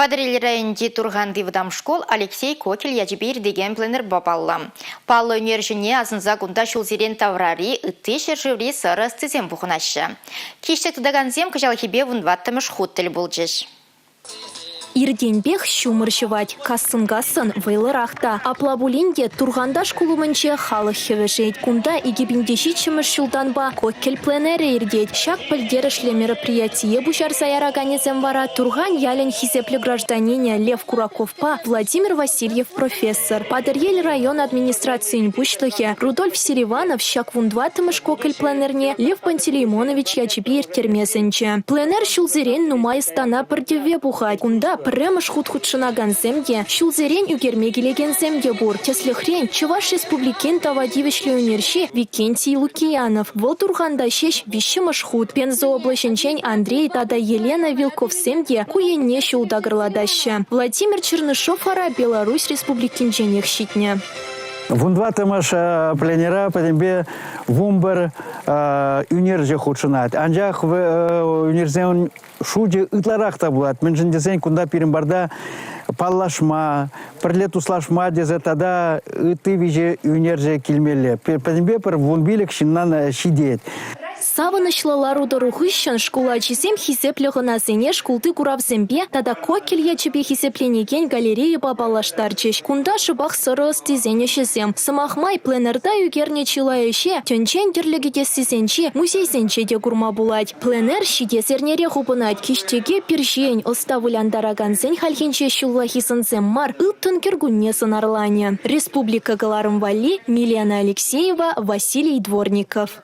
Падрель районде турганды выдам школ Алексей Кокель яжбир деген пленер бабалла. Паллы өнержіне азынза гунда шулзерен таврари үтте шершеври сыры стызем бұхынашы. Кешті тұдаганзем күжалхебе вұнваттымыш хуттел бұл жеш. Ирденбех шумыршывать, касын-гасын вайлырахта. Аплабулинде турганда шкулумынче халық хевешет. Кунда игебиндеши чымыш шулданба Кокель пленере ирдет. Шак пыльдерышле мероприятие бушар заяр организм вара. Турган ялен хизепле гражданине Лев Кураковпа Владимир Васильев профессор. Падырель район администрации бушлыхе Рудольф Сереванов шак вундватымыш Кокель пленерне Лев Пантелеймонович ячбир термесенче. Пленер шулзерен нумай стана пырдеве бухать. Кунда Прямыш худ-худшынаган земге, шулзерен югермегелеген земге бур. Теслихрен Чуваш республикен тавадивишле унерши Викентий Лукиянов. Вол турганда шеш вишимыш худ. Пензооблаченчень Андрей тада Елена Вилков земге куене шулдагырладаща. Владимир Чернышов ара Беларусь республикинченех щитне. Вундватымыш пленера потембе вумбер юнерже худшынат. Анжақ юнерзен шуде ытларақта булат. Мен жіндесен кунда пирімбарда паллашма, пірлет услашма дезе тада ыты виже юнерже келмелі. Потембе пір вунбилік шиннан шидет. Савынышлалар ударухыщан школа чисем хисеплегына зене шкулты курав зембе, тада Кокель ячебе хисепленеген галерея бабалаштарчыш. Кунда шыбах сыры стезене шизем. Самахмай пленерда югерне чилаеше, тönчен дерлегеде сизенче, музей зенче де курма булать. Пленер шиде зернере хупынать, киштеге пиржень, оставуляндараган зен хальхенче шуллахисын земмар, ыттын кергунне сынарлане. Республика Галарым Вали, Милена Алексеева, Василий Дворников.